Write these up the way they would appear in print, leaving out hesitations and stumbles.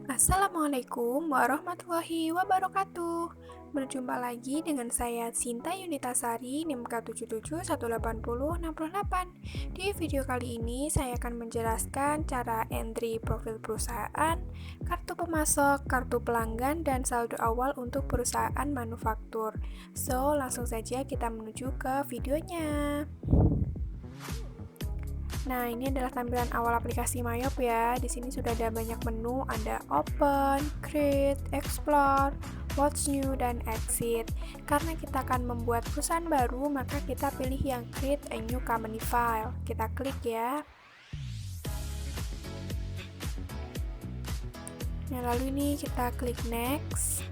Assalamualaikum warahmatullahi wabarakatuh. Berjumpa lagi dengan saya Sinta Yunitasari NIM K77180668. Di video kali ini saya akan menjelaskan cara entry profil perusahaan, kartu pemasok, kartu pelanggan, dan saldo awal untuk perusahaan manufaktur. So, langsung saja kita menuju ke videonya. Nah, ini adalah tampilan awal aplikasi Mayop ya. Di sini sudah ada banyak menu, ada Open, Create, Explore, What's New, dan Exit. Karena kita akan membuat perusahaan baru, maka kita pilih yang Create a New Company File. Kita klik ya. Nah, lalu ini kita klik Next.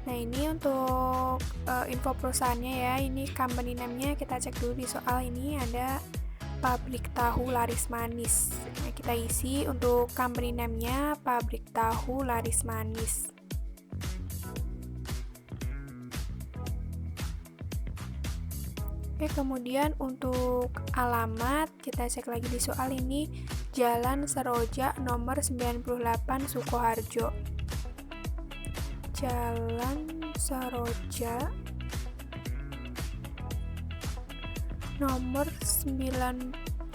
Nah, ini untuk info perusahaannya ya. Ini company name-nya kita cek dulu di soal ini ada Pabrik Tahu Laris Manis. Nah, kita isi untuk company name-nya Pabrik Tahu Laris Manis. Oke, kemudian untuk alamat kita cek lagi di soal ini Jalan Seroja nomor 98 Sukoharjo. Jalan Seroja nomor 98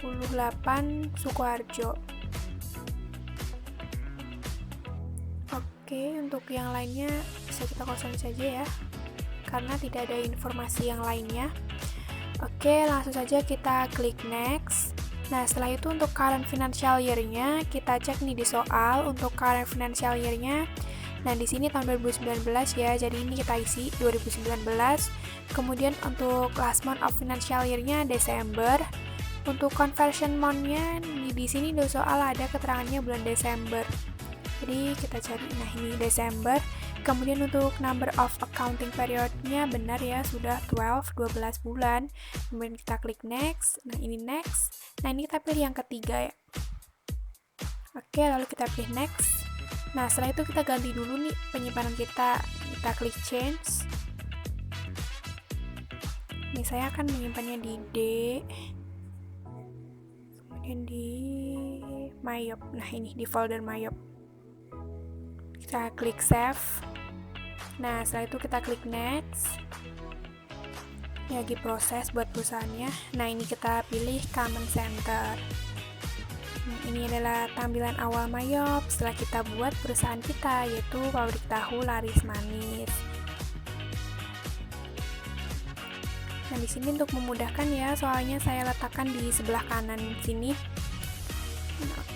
Sukoharjo. Oke, untuk yang lainnya bisa kita kosong saja ya, karena tidak ada informasi yang lainnya. Oke, langsung saja kita klik next. Nah, setelah itu untuk current financial year-nya kita cek nih di soal untuk current financial year-nya. Nah, di sini tahun 2019 ya, jadi ini kita isi 2019. Kemudian untuk last month of financial year-nya Desember. Untuk conversion month-nya di sini di soal ada keterangannya bulan Desember. Jadi kita cari, nah ini Desember. Kemudian untuk number of accounting period-nya benar ya, sudah 12 bulan. Kemudian kita klik next. Nah, ini next. Nah, ini kita pilih yang ketiga ya. Oke, lalu kita pilih next. Nah, setelah itu kita ganti dulu nih penyimpanan kita. Kita klik change. Ini saya akan menyimpannya di D. Kemudian di Mayop. Nah, ini di folder Mayop. Kita klik save. Nah, setelah itu kita klik next. Ini lagi proses buat perusahaannya. Nah, ini kita pilih Common Center. Nah, ini adalah tampilan awal Mayop setelah kita buat perusahaan kita, yaitu Pabrik Tahu Laris Manis. Nah, di sini untuk memudahkan ya, soalnya saya letakkan di sebelah kanan sini.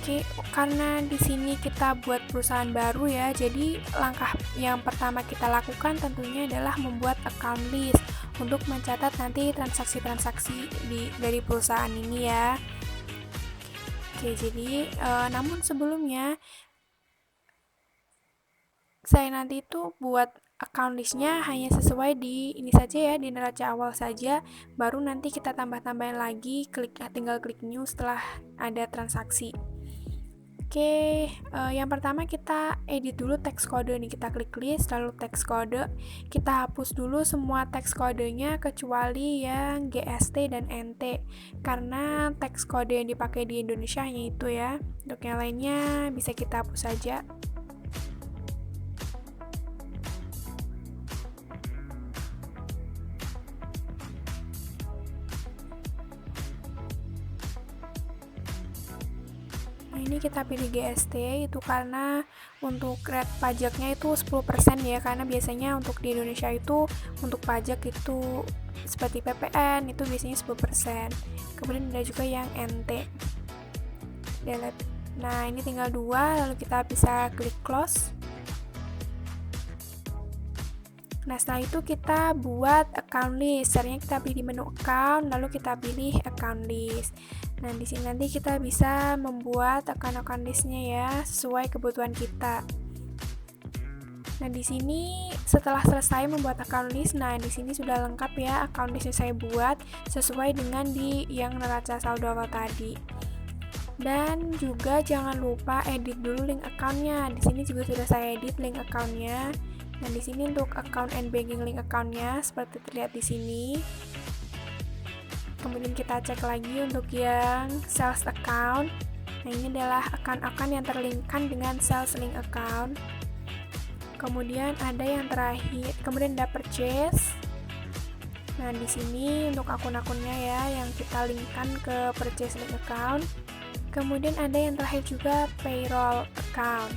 Oke, karena di sini kita buat perusahaan baru ya, jadi langkah yang pertama kita lakukan tentunya adalah membuat account list untuk mencatat nanti transaksi-transaksi dari perusahaan ini ya. Oke, jadi namun sebelumnya saya nanti itu buat account listnya hanya sesuai di ini saja ya, di neraca awal saja, baru nanti kita tambah-tambahin lagi, tinggal klik new setelah ada transaksi. Oke, yang pertama kita edit dulu teks kode nih, kita klik list, lalu teks kode, kita hapus dulu semua teks kodenya kecuali yang GST dan NT, karena teks kode yang dipakai di Indonesia hanya itu ya, untuk yang lainnya bisa kita hapus saja. Nah, ini kita pilih GST itu karena untuk rate pajaknya itu 10% ya, karena biasanya untuk di Indonesia itu untuk pajak itu seperti PPN itu biasanya 10%. Kemudian ada juga yang NT. Delete. Nah, ini tinggal 2, lalu kita bisa klik close. Nah, setelah itu kita buat account list. Caranya kita pilih di menu account, lalu kita pilih account list. Nah, di sini nanti kita bisa membuat account listnya ya, sesuai kebutuhan kita. Nah, di sini setelah selesai membuat account list, nah di sini sudah lengkap ya account listnya saya buat sesuai dengan di yang neraca saldo awal tadi. Dan juga jangan lupa edit dulu link accountnya. Di sini juga sudah saya edit link accountnya. Nah, di sini untuk account and banking link accountnya seperti terlihat di sini. Kemudian kita cek lagi untuk yang sales account. Nah, ini adalah account-account yang terlinkkan dengan sales link account. Kemudian ada yang terakhir, kemudian ada purchase. Nah, di sini untuk akun-akunnya ya yang kita linkkan ke purchase link account. Kemudian ada yang terakhir juga payroll account.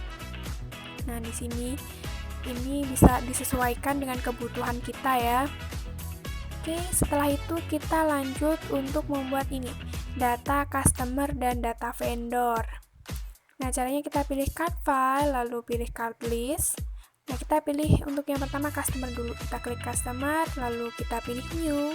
Nah, di sini ini bisa disesuaikan dengan kebutuhan kita ya. Oke, setelah itu kita lanjut untuk membuat ini, data customer dan data vendor. Nah, caranya kita pilih card file, lalu pilih card list. Nah, kita pilih untuk yang pertama customer dulu. Kita klik customer, lalu kita pilih new.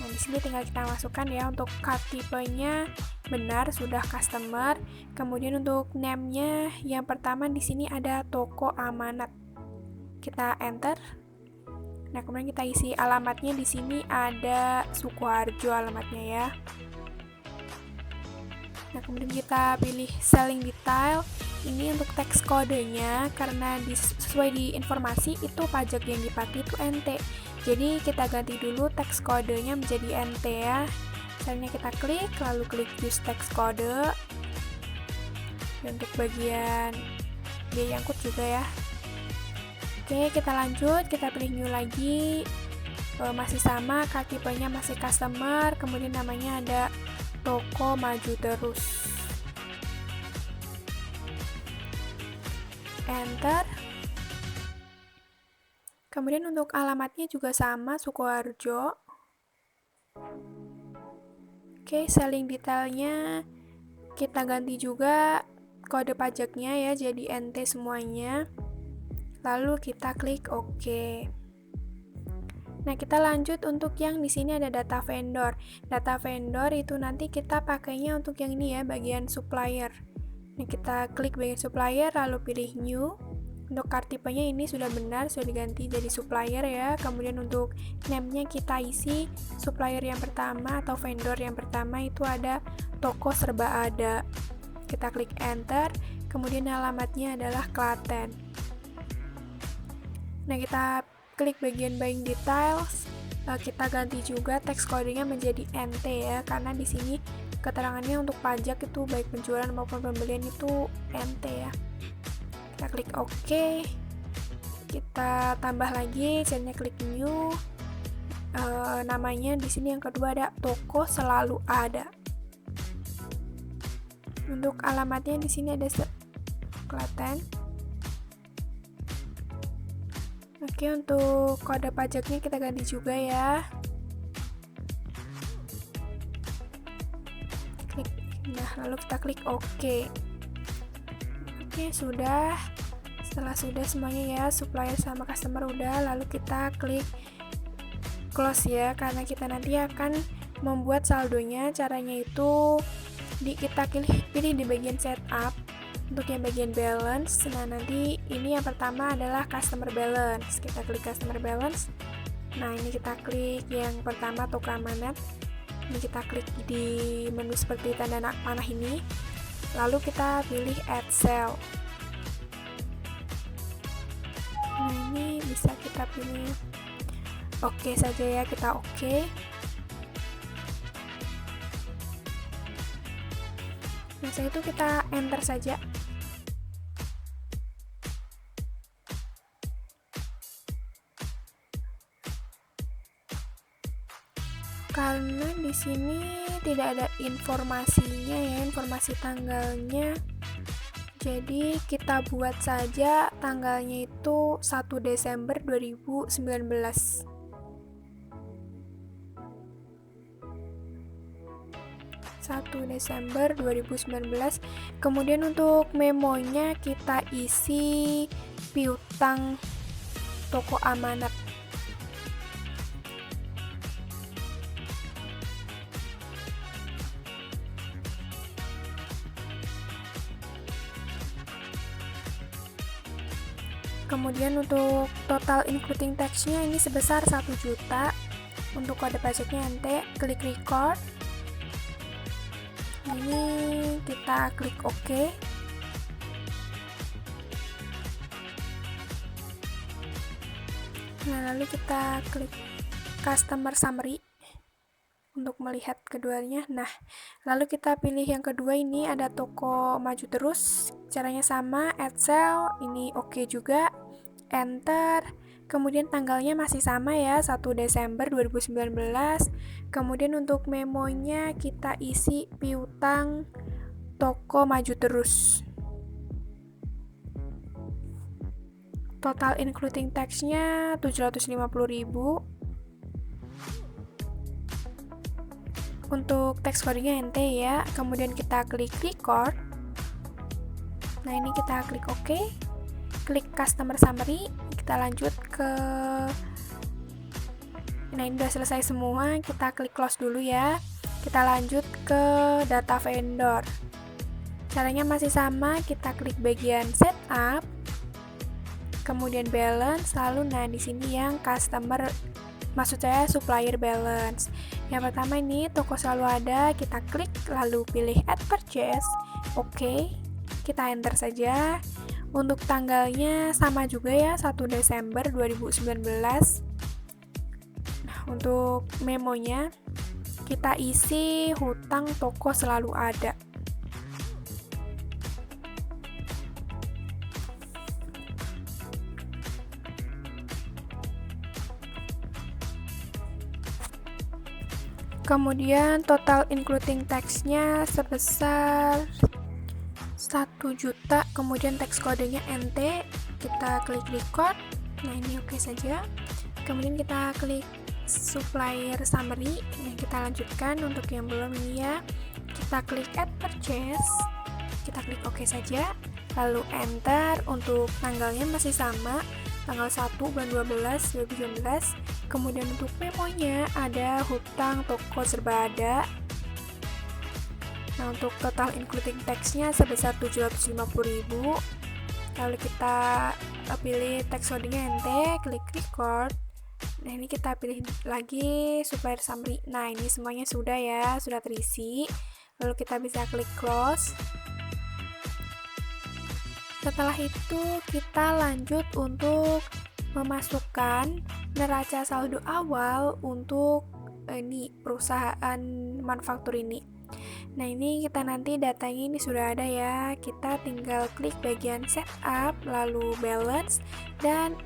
Nah, di sini tinggal kita masukkan ya untuk card tipenya benar sudah customer. Kemudian untuk name-nya yang pertama di sini ada toko amanat. Kita enter. Nah, kemudian kita isi alamatnya di sini ada Sukoharjo alamatnya ya. Nah, kemudian kita pilih selling detail. Ini untuk teks kodenya, karena sesuai di informasi itu pajak yang dipakai itu NT. Jadi kita ganti dulu teks kodenya menjadi NT ya. Misalnya kita klik, lalu klik use teks kode. Dan untuk bagian biaya angkut juga ya. Oke, kita lanjut, kita pilih new lagi. Masih sama, card tipenya masih customer, kemudian namanya ada toko maju terus. Enter. Kemudian untuk alamatnya juga sama, Sukoharjo. Oke, selling detailnya kita ganti juga kode pajaknya ya, jadi NT semuanya. Lalu kita klik OK. Nah, kita lanjut untuk yang di sini ada data vendor. Data vendor itu nanti kita pakainya untuk yang ini ya, bagian supplier. Nah, kita klik bagian supplier, lalu pilih new. Untuk card tipenya ini sudah benar, sudah diganti jadi supplier ya. Kemudian untuk name-nya kita isi supplier yang pertama atau vendor yang pertama itu ada toko serba ada. Kita klik enter, kemudian alamatnya adalah Klaten. Nah, kita klik bagian buying details, kita ganti juga teks kodenya menjadi NT ya, karena di sini keterangannya untuk pajak itu baik penjualan maupun pembelian itu NT ya. Kita klik OK. Kita tambah lagi, caranya klik new. Namanya di sini yang kedua ada toko selalu ada. Untuk alamatnya di sini ada Klaten. Oke, untuk kode pajaknya kita ganti juga ya. Klik. Nah, lalu kita klik OK. Oke, sudah. Setelah sudah semuanya ya, supplier sama customer udah, lalu kita klik close ya, karena kita nanti akan membuat saldonya. Caranya itu kita pilih di bagian setup. Untuk yang bagian balance, nah nanti ini yang pertama adalah customer balance. Kita klik customer balance. Nah, ini kita klik yang pertama toko amanat. Ini kita klik di menu seperti tanda panah ini. Lalu kita pilih add cell. Nah, ini bisa kita pilih oke saja ya, kita oke. Nah, setelah itu kita enter saja. Karena di sini tidak ada informasinya ya, informasi tanggalnya. Jadi kita buat saja tanggalnya itu 1 Desember 2019. 1 Desember 2019. Kemudian untuk memonya kita isi piutang toko amanat. Kemudian untuk total including tax-nya ini sebesar 1 juta. Untuk kode pajaknya NT, klik record. Ini kita klik OK. Nah, lalu kita klik customer summary untuk melihat keduanya. Nah, Lalu kita pilih yang kedua, ini ada toko maju terus, caranya sama, add sale, ini oke juga, enter. Kemudian tanggalnya masih sama ya, 1 Desember 2019. Kemudian untuk memonya kita isi piutang toko maju terus. Total including tax-nya 750.000. Untuk text codingnya NT ya. Kemudian kita klik record. Nah, ini kita klik OK. Klik customer summary. Kita lanjut ke, nah ini udah selesai semua. Kita klik close dulu ya. Kita lanjut ke data vendor. Caranya masih sama, kita klik bagian setup, kemudian balance, lalu nah di sini yang customer, maksud saya supplier balance. Yang pertama ini toko selalu ada, kita klik lalu pilih add purchase, oke, kita enter saja. Untuk tanggalnya sama juga ya, 1 Desember 2019. Nah, untuk memonya kita isi hutang toko selalu ada. Kemudian total including tax-nya sebesar 1 juta, kemudian tax kodenya NT, kita klik record. Nah, ini oke saja. Kemudian kita klik supplier summary. Nah, kita lanjutkan untuk yang belum ini ya. Kita klik add purchase. Kita klik oke saja. Lalu enter. Untuk tanggalnya masih sama, tanggal 1 bulan 12 2019. Kemudian untuk memonya ada hutang toko serba ada. Nah, untuk total including tax-nya sebesar 750.000. Lalu kita pilih tax codingnya NT, klik record. Nah, ini kita pilih lagi supplier summary. Nah, ini semuanya sudah ya, sudah terisi. Lalu kita bisa klik close. Setelah itu kita lanjut untuk memasukkan neraca saldo awal untuk ini perusahaan manufaktur ini. Nah, ini kita nanti datanya ini sudah ada ya. Kita tinggal klik bagian setup, lalu balance, dan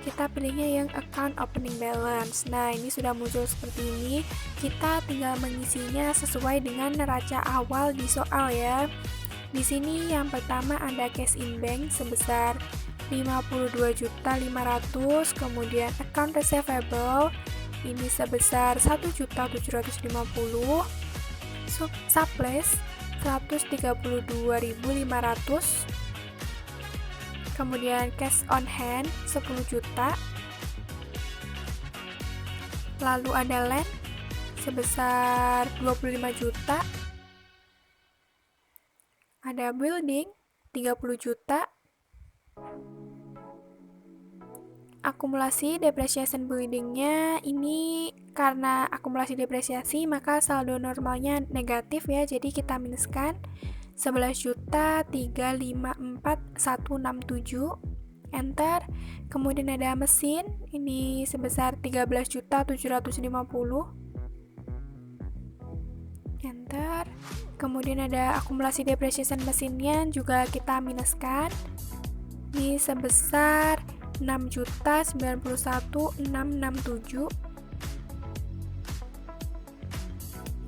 kita pilihnya yang account opening balance. Nah, ini sudah muncul seperti ini. Kita tinggal mengisinya sesuai dengan neraca awal di soal ya. Di sini yang pertama ada cash in bank sebesar 52.500.000, kemudian account receivable ini sebesar 1.750.000, surplus 132.500, kemudian cash on hand 10 juta, lalu ada land sebesar 25 juta, ada building 30 juta, akumulasi depreciation buildingnya ini karena akumulasi depresiasi maka saldo normalnya negatif ya, jadi kita minuskan 11.354.167, enter. Kemudian ada mesin ini sebesar 13.750.000, enter. Kemudian ada akumulasi depreciation mesinnya juga kita minuskan ini sebesar 6.091.667,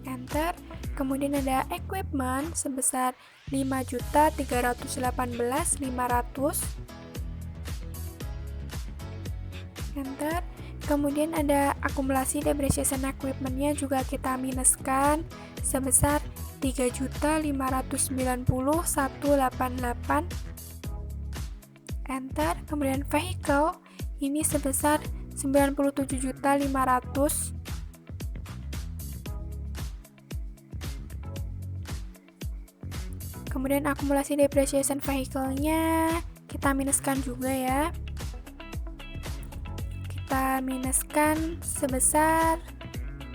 enter. Kemudian ada equipment sebesar 5.318.500, enter. Kemudian ada akumulasi depreciation equipment-nya juga kita minuskan sebesar 3.590.188, enter. Kemudian vehicle ini sebesar 97.500, kemudian akumulasi depreciation vehicle-nya kita minuskan juga ya, kita minuskan sebesar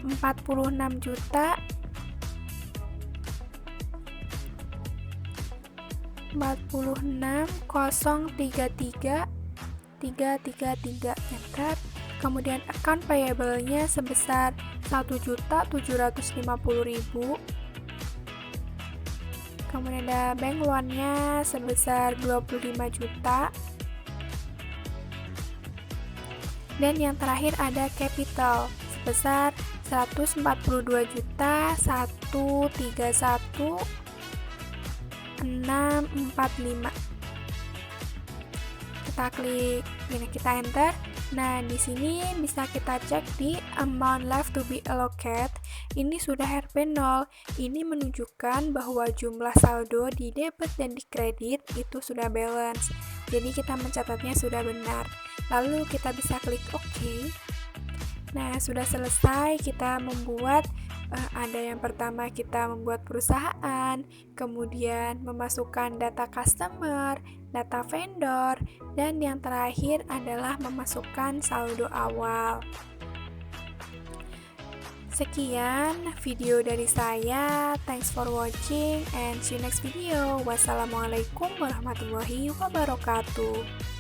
46.033.333, enter. Kemudian account payable-nya sebesar 1.750.000, kemudian ada bank loan-nya sebesar 25 juta, dan yang terakhir ada capital sebesar 142 juta 131.645. Kita klik ini, kita enter. Nah, di sini bisa kita cek di amount left to be allocated. Ini sudah Rp0. Ini menunjukkan bahwa jumlah saldo di debit dan di kredit itu sudah balance. Jadi kita mencatatnya sudah benar. Lalu kita bisa klik OK. Nah, sudah selesai kita membuat ada yang pertama kita membuat perusahaan, kemudian memasukkan data customer, data vendor, dan yang terakhir adalah memasukkan saldo awal. Sekian video dari saya. Thanks for watching and see you next video. Wassalamualaikum warahmatullahi wabarakatuh.